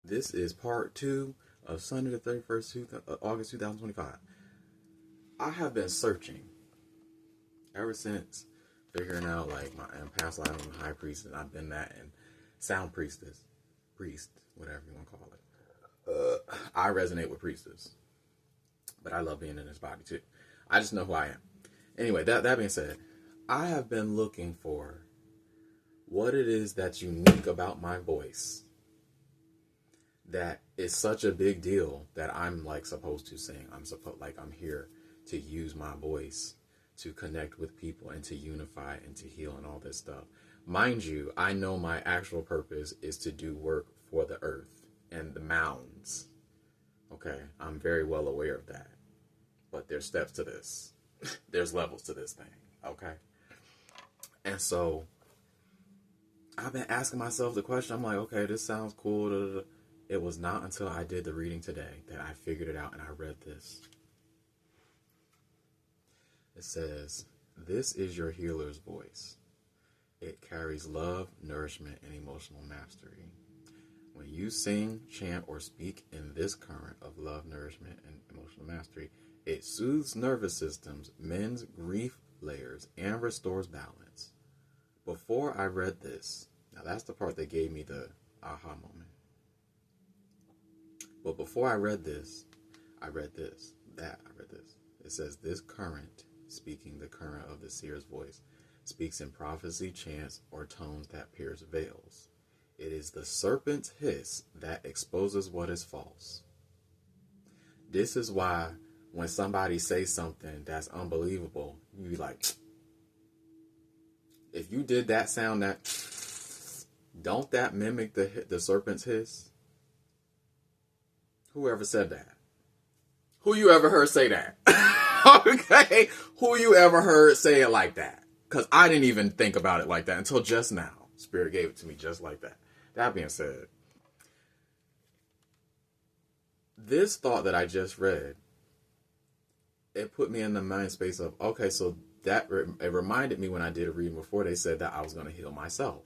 This is part 2 of Sunday the 31st, August 2025. I have been searching ever since figuring out like my past life I'm a high priest and I've been that and sound priest, whatever you want to call it. I resonate with priestess, but I love being in this body too. I just know who I am. Anyway, that being said, I have been looking for what it is that's unique about my voice that is such a big deal that I'm like supposed to sing. I'm here to use my voice to connect with people and to unify and to heal and all this stuff. Mind you, I know my actual purpose is to do work for the earth and the mounds. Okay, I'm very well aware of that. But there's steps to this. There's levels to this thing. Okay. And so I've been asking myself the question. I'm like, okay, this sounds cool. It was not until I did the reading today that I figured it out and I read this. It says, "This is your healer's voice. It carries love, nourishment, and emotional mastery. When you sing, chant, or speak in this current of love, nourishment, and emotional mastery, it soothes nervous systems, mends grief layers, and restores balance." Before I read this, now that's the part that gave me the aha moment. But before I read this. It says, "This current," speaking the current of the seer's voice, "speaks in prophecy, chants, or tones that pierce veils. It is the serpent's hiss that exposes what is false." This is why when somebody says something that's unbelievable, you be like, if you did that sound, don't that mimic the serpent's hiss? Whoever said that? Who you ever heard say that? Okay? Who you ever heard say it like that? Because I didn't even think about it like that until just now. Spirit gave it to me just like that. That being said, this thought that I just read, it put me in the mind space of, okay, so it reminded me when I did a reading before, they said that I was going to heal myself.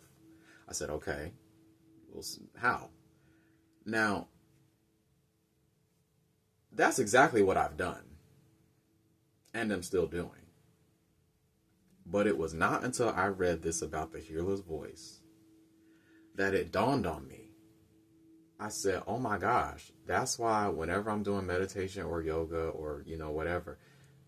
I said, okay, well, how? Now, that's exactly what I've done and am still doing. But it was not until I read this about the healer's voice that it dawned on me. I said, oh my gosh, that's why whenever I'm doing meditation or yoga or, whatever,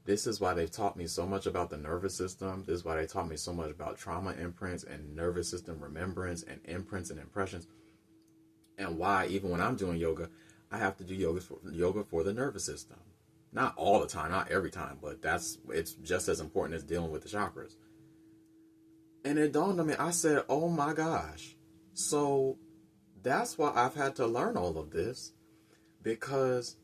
this is why they've taught me so much about the nervous system. This is why they taught me so much about trauma imprints and nervous system remembrance and imprints and impressions. And why, even when I'm doing yoga, I have to do yoga for the nervous system. Not all the time, not every time, but it's just as important as dealing with the chakras. And it dawned on me, I said, oh my gosh. So that's why I've had to learn all of this, because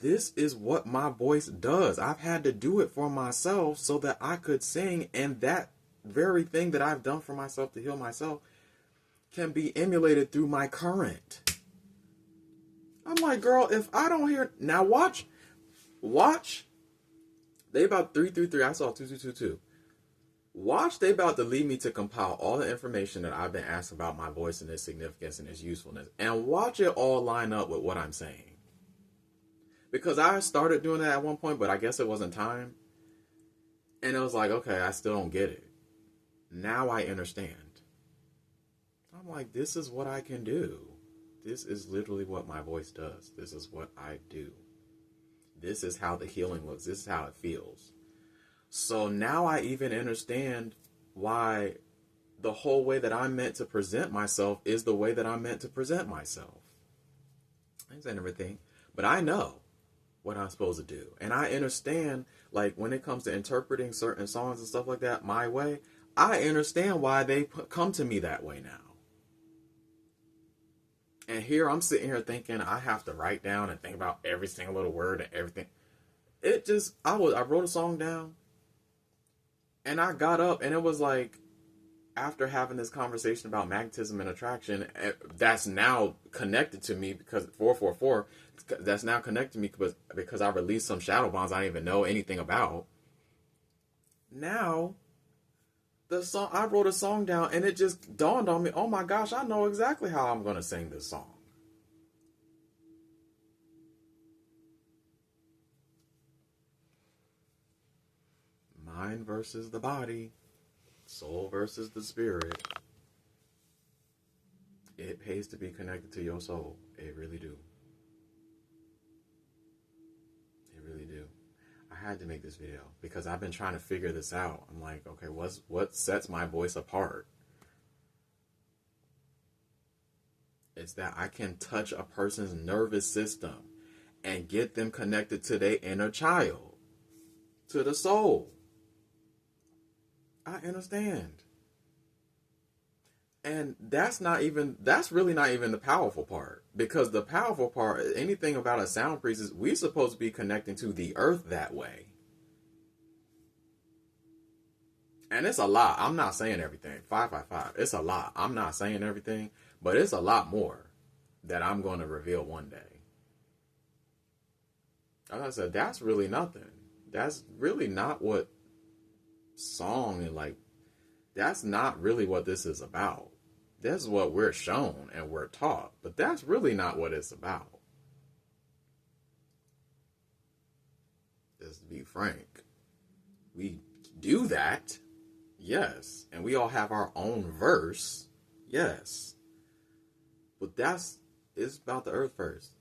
this is what my voice does. I've had to do it for myself so that I could sing, and that very thing that I've done for myself to heal myself can be emulated through my current. I'm like, girl, if I don't hear... Now watch. They about 333. I saw 2222. Watch, they about to lead me to compile all the information that I've been asked about my voice and its significance and its usefulness. And watch it all line up with what I'm saying. Because I started doing that at one point, but I guess it wasn't time. And it was like, okay, I still don't get it. Now I understand. I'm like, this is what I can do. This is literally what my voice does. This is what I do. This is how the healing looks. This is how it feels. So now I even understand why the whole way that I'm meant to present myself is the way that I'm meant to present myself. I ain't saying everything, but I know what I'm supposed to do. And I understand, like, when it comes to interpreting certain songs and stuff like that my way, I understand why they come to me that way now. And here I'm sitting here thinking I have to write down and think about every single little word and everything. I wrote a song down and I got up, and it was like, after having this conversation about magnetism and attraction, that's now connected to me because 444, that's now connected to me because I released some shadow bonds I didn't even know anything about. Now, I wrote a song down and it just dawned on me, oh my gosh, I know exactly how I'm going to sing this song. mind versus the body, soul versus the spirit. It pays to be connected to your soul. It really do. It really do. I had to make this video because I've been trying to figure this out. I'm like, okay, what sets my voice apart? It's that I can touch a person's nervous system and get them connected to their inner child, to the soul. I understand. And that's really not even the powerful part. Because the powerful part, anything about a sound priest is we're supposed to be connecting to the earth that way. And it's a lot. I'm not saying everything. 555. It's a lot. I'm not saying everything, but it's a lot more that I'm going to reveal one day. As I said, that's really nothing. That's really not what song and like, that's not really what this is about. That's what we're shown and we're taught, but that's really not what it's about. Just to be frank, we do that, yes, and we all have our own verse, yes, but it's about the earth first.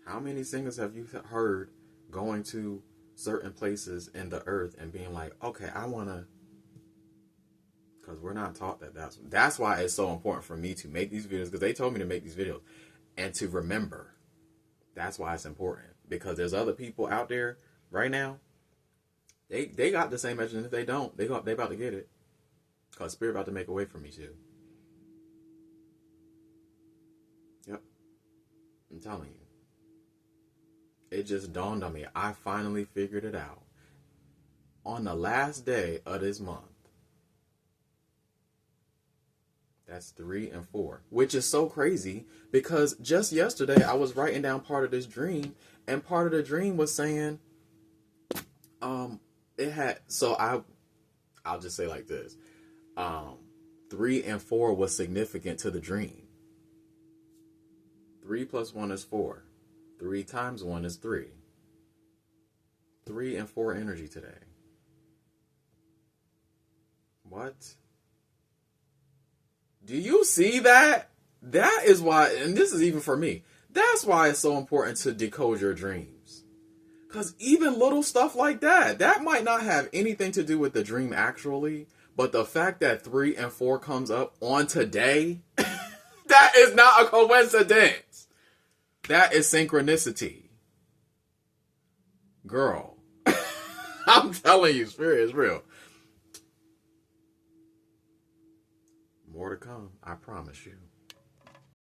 How many singers have you heard going to certain places in the earth and being like, okay, I want to, because we're not taught that's why it's so important for me to make these videos, because they told me to make these videos and to remember. That's why it's important, because there's other people out there right now, they got the same message, and if they don't, they about to get it, because Spirit about to make a way for me too. Yep, I'm telling you. It just dawned on me. I finally figured it out. On the last day of this month. That's 3 and 4. Which is so crazy. Because just yesterday I was writing down part of this dream. And part of the dream was saying. It had. So I'll just say like this. 3 and 4 was significant to the dream. 3 plus 1 is 4. 3 times 1 is 3. 3 and 4 energy today. What? Do you see that? That is why, and this is even for me, that's why it's so important to decode your dreams. Because even little stuff like that might not have anything to do with the dream actually, but the fact that 3 and 4 comes up on today, that is not a coincidence. That is synchronicity. Girl. I'm telling you, Spirit is real. More to come, I promise you.